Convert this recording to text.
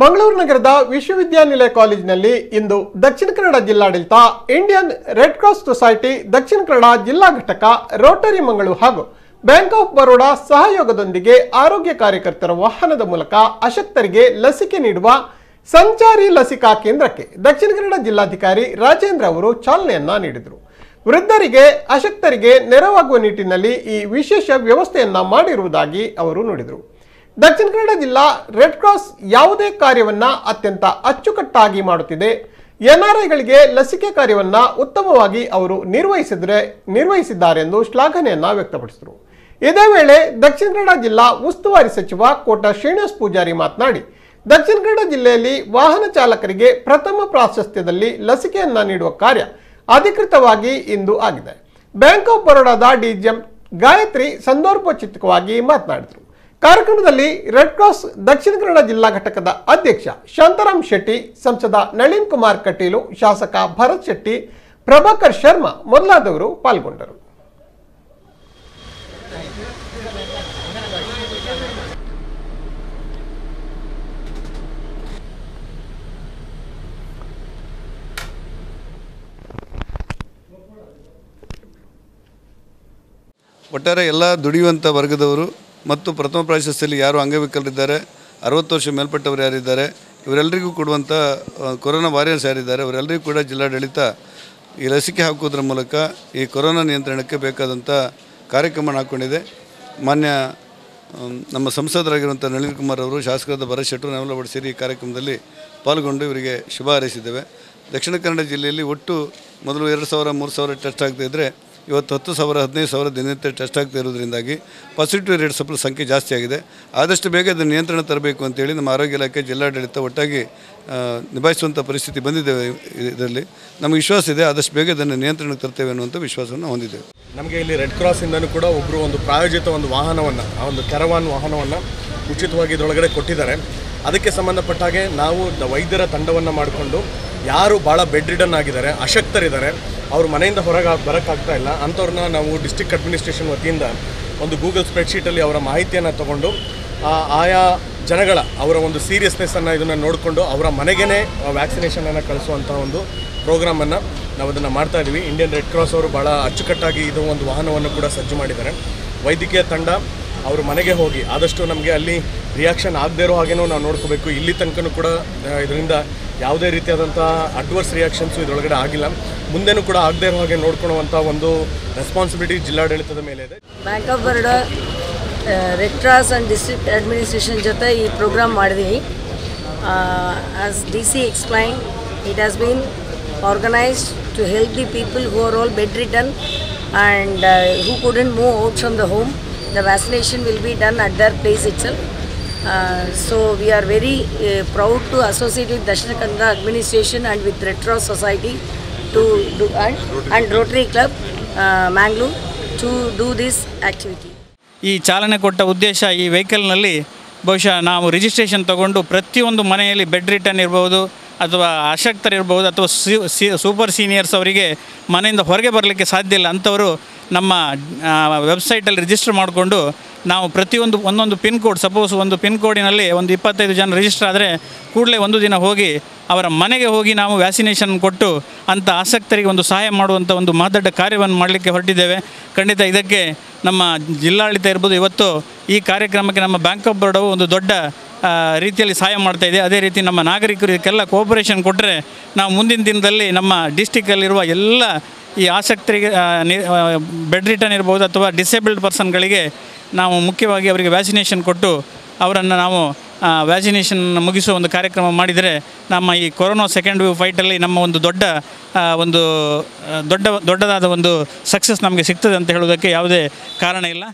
ಮಂಗಳೂರು ನಗರದ ವಿಶ್ವವಿದ್ಯಾನಿಲಯ ಕಾಲೇಜಿನಲ್ಲಿ ಇಂದು ದಕ್ಷಿಣ ಕನ್ನಡ ಜಿಲ್ಲಾಡಳಿತ, Indian red cross society Dakshina Kannada ಜಿಲ್ಲಾ ಘಟಕ, ರೋಟರಿ ಮಂಗಳೂರು ಹಾಗೂ ಬ್ಯಾಂಕ್ ಆಫ್ ಬರೋಡಾ ಸಹಯೋಗದೊಂದಿಗೆ ಆರೋಗ್ಯ ಕಾರ್ಯಕರ್ತರ ವಾಹನದ ಮೂಲಕ ಅಶಕ್ತರಿಗೆ ಲಸಿಕೆ ನೀಡುವ ಸಂಚಾರಿ ಲಸಿಕಾ ಕೇಂದ್ರಕ್ಕೆ ದಕ್ಷಿಣ ಕನ್ನಡ ಜಿಲ್ಲಾಧಿಕಾರಿ ರಾಜೇಂದ್ರ ಅವರು ಚಾಲನೆಯನ್ನ ನೀಡಿದರು. ವೃದ್ಧರಿಗೆ, ಅಶಕ್ತರಿಗೆ ನೆರವಾಗುವ ನಿಟ್ಟಿನಲ್ಲಿ ಈ ವಿಶೇಷ ವ್ಯವಸ್ಥೆಯನ್ನ ಮಾಡಿರುವುದಾಗಿ ಅವರು ನುಡಿದರು. ದಕ್ಷಿಣ ಕನ್ನಡ ಜಿಲ್ಲಾ ರೆಡ್ ಕ್ರಾಸ್ ಯಾವುದೇ ಕಾರ್ಯವನ್ನ ಅತ್ಯಂತ ಅಚ್ಚುಕಟ್ಟಾಗಿ ಮಾಡುತ್ತಿದೆ. ಎನ್ಆರ್ಐಗಳಿಗೆ ಲಸಿಕೆ ಕಾರ್ಯವನ್ನ ಉತ್ತಮವಾಗಿ ಅವರು ನಿರ್ವಹಿಸಿದ್ದಾರೆ ಎಂದು ಶ್ಲಾಘನೆಯನ್ನ ವ್ಯಕ್ತಪಡಿಸಿದರು. ಇದೇ ವೇಳೆ ದಕ್ಷಿಣ ಕನ್ನಡ ಜಿಲ್ಲಾ ಉಸ್ತುವಾರಿ ಸಚಿವ ಕೋಟ ಶ್ರೀನಿವಾಸ ಪೂಜಾರಿ ಮಾತನಾಡಿ, ದಕ್ಷಿಣ ಕನ್ನಡ ಜಿಲ್ಲೆಯಲ್ಲಿ ವಾಹನ ಚಾಲಕರಿಗೆ ಪ್ರಥಮ ಪ್ರಾಶಸ್ತ್ಯದಲ್ಲಿ ಲಸಿಕೆಯನ್ನ ನೀಡುವ ಕಾರ್ಯ ಅಧಿಕೃತವಾಗಿ ಇಂದು ಆಗಿದೆ. ಬ್ಯಾಂಕ್ ಆಫ್ ಬರೋಡಾದ ಡಿಜಿಎಂ ಗಾಯತ್ರಿ ಸಂದರ್ಭೋಚಿತವಾಗಿ ಮಾತನಾಡಿದರು. ಕಾರ್ಯಕ್ರಮದಲ್ಲಿ ರೆಡ್ ಕ್ರಾಸ್ ದಕ್ಷಿಣ ಕನ್ನಡ ಜಿಲ್ಲಾ ಘಟಕದ ಅಧ್ಯಕ್ಷ ಶಾಂತಾರಾಮ್ ಶೆಟ್ಟಿ, ಸಂಸದ ನಳಿನ್ ಕುಮಾರ್ ಕಟೀಲು, ಶಾಸಕ ಭರತ್ ಶೆಟ್ಟಿ, ಪ್ರಭಾಕರ್ ಶರ್ಮಾ ಮೊದಲಾದವರು ಪಾಲ್ಗೊಂಡರು. ಒಟ್ಟಾರೆ ಎಲ್ಲ ದುಡಿಯುವಂಥ ವರ್ಗದವರು ಮತ್ತು ಪ್ರಥಮ ಪ್ರಾಶಸ್ತ್ಯದಲ್ಲಿ ಯಾರು ಅಂಗವಿಕಲರಿದ್ದಾರೆ, 60 ವರ್ಷ ಮೇಲ್ಪಟ್ಟವರು ಯಾರಿದ್ದಾರೆ, ಇವರೆಲ್ಲರಿಗೂ ಕೊಡುವಂಥ ಕೊರೋನಾ ವಾರಿಯರ್ಸ್ ಯಾರಿದ್ದಾರೆ, ಅವರೆಲ್ಲರಿಗೂ ಕೂಡ ಜಿಲ್ಲಾಡಳಿತ ಈ ಲಸಿಕೆ ಹಾಕೋದ್ರ ಮೂಲಕ ಈ ಕೊರೋನಾ ನಿಯಂತ್ರಣಕ್ಕೆ ಬೇಕಾದಂಥ ಕಾರ್ಯಕ್ರಮ ಹಾಕ್ಕೊಂಡಿದೆ. ಮಾನ್ಯ ನಮ್ಮ ಸಂಸದರಾಗಿರುವಂಥ ನಳಿನ್ ಕುಮಾರ್ ಅವರು, ಶಾಸಕರಾದ ಭರತ್ ಶೆಟ್ಟರು, ನಾವೆಲ್ಲ ಸೇರಿ ಈ ಕಾರ್ಯಕ್ರಮದಲ್ಲಿ ಪಾಲ್ಗೊಂಡು ಇವರಿಗೆ ಶುಭ ಹಾರೈಸಿದ್ದೇವೆ. ದಕ್ಷಿಣ ಕನ್ನಡ ಜಿಲ್ಲೆಯಲ್ಲಿ ಒಟ್ಟು ಮೊದಲು 2,000, 3,000 ಟೆಸ್ಟ್ ಆಗ್ತಾಯಿದ್ರೆ ಇವತ್ತು 10,000, 15,000 ದಿನನಿತ್ಯ ಟೆಸ್ಟ್ ಆಗ್ತಾ ಇರೋದ್ರಿಂದಾಗಿ ಪಾಸಿಟಿವ್ ರೇಟ್ ಸ್ವಲ್ಪ ಸಂಖ್ಯೆ ಜಾಸ್ತಿ ಆಗಿದೆ. ಆದಷ್ಟು ಬೇಗ ಅದನ್ನು ನಿಯಂತ್ರಣ ತರಬೇಕು ಅಂತೇಳಿ ನಮ್ಮ ಆರೋಗ್ಯ ಇಲಾಖೆ, ಜಿಲ್ಲಾಡಳಿತ ಒಟ್ಟಾಗಿ ನಿಭಾಯಿಸುವಂಥ ಪರಿಸ್ಥಿತಿ ಬಂದಿದ್ದೇವೆ. ಇದರಲ್ಲಿ ನಮಗೆ ವಿಶ್ವಾಸ ಇದೆ, ಆದಷ್ಟು ಬೇಗ ಅದನ್ನು ನಿಯಂತ್ರಣಕ್ಕೆ ತರ್ತೇವೆ ಅನ್ನುವಂಥ ವಿಶ್ವಾಸವನ್ನು ಹೊಂದಿದ್ದೇವೆ. ನಮಗೆ ಇಲ್ಲಿ ರೆಡ್ ಕ್ರಾಸಿಂದನೂ ಕೂಡ ಒಬ್ಬರು ಒಂದು ಪ್ರಾಯೋಜಿತ ಒಂದು ವಾಹನವನ್ನು, ಆ ಒಂದು ಕ್ಯಾರವಾನ್ ವಾಹನವನ್ನು ಉಚಿತವಾಗಿ ಇದರೊಳಗಡೆ ಕೊಟ್ಟಿದ್ದಾರೆ. ಅದಕ್ಕೆ ಸಂಬಂಧಪಟ್ಟ ಹಾಗೆ ನಾವು ವೈದ್ಯರ ತಂಡವನ್ನು ಮಾಡಿಕೊಂಡು ಯಾರು ಭಾಳ ಬೆಡ್ ರಿಡನ್ ಆಗಿದ್ದಾರೆ, ಅಶಕ್ತರಿದ್ದಾರೆ, ಅವರು ಮನೆಯಿಂದ ಹೊರಗೆ ಬರೋಕ್ಕಾಗ್ತಾ ಇಲ್ಲ ಅಂಥವ್ರನ್ನ ನಾವು ಡಿಸ್ಟ್ರಿಕ್ಟ್ ಅಡ್ಮಿನಿಸ್ಟ್ರೇಷನ್ ವತಿಯಿಂದ ಒಂದು ಗೂಗಲ್ ಸ್ಪ್ರೆಡ್ಶೀಟಲ್ಲಿ ಅವರ ಮಾಹಿತಿಯನ್ನು ತೊಗೊಂಡು ಆಯಾ ಜನಗಳ ಅವರ ಒಂದು ಸೀರಿಯಸ್ನೆಸ್ಸನ್ನು ಇದನ್ನು ನೋಡಿಕೊಂಡು ಅವರ ಮನೆಗೇ ವ್ಯಾಕ್ಸಿನೇಷನನ್ನು ಕಳಿಸುವಂಥ ಒಂದು ಪ್ರೋಗ್ರಾಮನ್ನು ನಾವು ಅದನ್ನು ಮಾಡ್ತಾಯಿದ್ದೀವಿ. ಇಂಡಿಯನ್ ರೆಡ್ ಕ್ರಾಸ್ ಅವರು ಭಾಳ ಅಚ್ಚುಕಟ್ಟಾಗಿ ಇದು ಒಂದು ವಾಹನವನ್ನು ಕೂಡ ಸಜ್ಜು ಮಾಡಿದ್ದಾರೆ. ವೈದ್ಯಕೀಯ ತಂಡ ಅವ್ರ ಮನೆಗೆ ಹೋಗಿ ಆದಷ್ಟು ನಮಗೆ ಅಲ್ಲಿ ರಿಯಾಕ್ಷನ್ ಆಗದೇ ಇರೋ ಹಾಗೇನೂ ನಾವು ನೋಡ್ಕೋಬೇಕು. ಇಲ್ಲಿ ತನಕನೂ ಕೂಡ ಇದರಿಂದ ಯಾವುದೇ ರೀತಿಯಾದಂಥ ಅಡ್ವರ್ಸ್ ರಿಯಾಕ್ಷನ್ಸು ಇದರೊಳಗಡೆ ಆಗಿಲ್ಲ, ಮುಂದೆನೂ ಕೂಡ ಆಗದೇ ಇರೋ ಹಾಗೆ ನೋಡ್ಕೊಳ್ಳುವಂಥ ಒಂದು ರೆಸ್ಪಾನ್ಸಿಬಿಲಿಟಿ ಜಿಲ್ಲಾಡಳಿತದ ಮೇಲೆ ಇದೆ. Bank of Baroda, red cross and district administration ಜೊತೆ ಈ ಪ್ರೋಗ್ರಾಮ್ ಮಾಡಿದ್ವಿ. As DC explained, it has been organized to help the people who are all bedridden and who couldn't move out from the home. The vaccination will be done at their place itself. So we are very proud to associate with Dakshina Kannada administration and with Red Cross Society to do and Rotary Club Mangaluru to do this activity. ಈ ಚಾಲನೆ ಕೊಟ್ಟ ಉದ್ದೇಶ, ಈ ವೆಹಿಕಲ್ನಲ್ಲಿ ಬಹುಶಃ ನಾವು registration ತಗೊಂಡು ಪ್ರತಿಯೊಂದು ಮನೆಯಲ್ಲಿ ಬೆಡ್ ರಿಟರ್ನ್ ಇರ್ಬೋದು ಅಥವಾ ಅಶಕ್ತರಿರ್ಬೋದು ಅಥವಾ ಸೂಪರ್ ಸೀನಿಯರ್ಸ್ ಅವರಿಗೆ ಮನೆಯಿಂದ ಹೊರಗೆ ಬರಲಿಕ್ಕೆ ಸಾಧ್ಯ ಇಲ್ಲ ಅಂಥವರು ನಮ್ಮ ವೆಬ್ಸೈಟಲ್ಲಿ ರಿಜಿಸ್ಟರ್ ಮಾಡಿಕೊಂಡು ನಾವು ಪ್ರತಿಯೊಂದು ಒಂದೊಂದು ಪಿನ್ ಕೋಡ್, ಸಪೋಸ್ ಒಂದು ಪಿನ್ ಕೋಡಿನಲ್ಲಿ ಒಂದು 25 ಜನ ರಿಜಿಸ್ಟರ್ ಆದರೆ ಕೂಡಲೇ ಒಂದು ದಿನ ಹೋಗಿ ಅವರ ಮನೆಗೆ ಹೋಗಿ ನಾವು ವ್ಯಾಕ್ಸಿನೇಷನ್ ಕೊಟ್ಟು ಅಂಥ ಆಸಕ್ತರಿಗೆ ಒಂದು ಸಹಾಯ ಮಾಡುವಂಥ ಒಂದು ಮಹದೊಡ್ಡ ಕಾರ್ಯವನ್ನು ಮಾಡಲಿಕ್ಕೆ ಹೊರಟಿದ್ದೇವೆ. ಖಂಡಿತ ಇದಕ್ಕೆ ನಮ್ಮ ಜಿಲ್ಲಾಡಳಿತ ಇರ್ಬೋದು, ಇವತ್ತು ಈ ಕಾರ್ಯಕ್ರಮಕ್ಕೆ ನಮ್ಮ ಬ್ಯಾಂಕ್ ಆಫ್ ಬರೋಡಾವು ಒಂದು ದೊಡ್ಡ ರೀತಿಯಲ್ಲಿ ಸಹಾಯ ಮಾಡ್ತಾಯಿದೆ. ಅದೇ ರೀತಿ ನಮ್ಮ ನಾಗರಿಕರು ಇದಕ್ಕೆಲ್ಲ ಕೋಆಪರೇಷನ್ ಕೊಟ್ಟರೆ ನಾವು ಮುಂದಿನ ದಿನದಲ್ಲಿ ನಮ್ಮ ಡಿಸ್ಟಿಕ್ಕಲ್ಲಿರುವ ಎಲ್ಲ ಈ ಆಸಕ್ತರಿಗೆ, ಬೆಡ್ ರಿಟರ್ನ್ ಇರ್ಬೋದು ಅಥವಾ ಡಿಸೇಬಲ್ಡ್ ಪರ್ಸನ್ಗಳಿಗೆ ನಾವು ಮುಖ್ಯವಾಗಿ ಅವರಿಗೆ ವ್ಯಾಕ್ಸಿನೇಷನ್ ಕೊಟ್ಟು ಅವರನ್ನು ನಾವು ವ್ಯಾಕ್ಸಿನೇಷನ್ ಮುಗಿಸುವ ಒಂದು ಕಾರ್ಯಕ್ರಮ ಮಾಡಿದರೆ ನಮ್ಮ ಈ ಕೊರೋನಾ ಸೆಕೆಂಡ್ ವೇವ್ ಫೈಟಲ್ಲಿ ನಮ್ಮ ಒಂದು ದೊಡ್ಡದಾದ ಒಂದು ಸಕ್ಸಸ್ ನಮಗೆ ಸಿಗ್ತದೆ ಅಂತ ಹೇಳೋದಕ್ಕೆ ಯಾವುದೇ ಕಾರಣ ಇಲ್ಲ.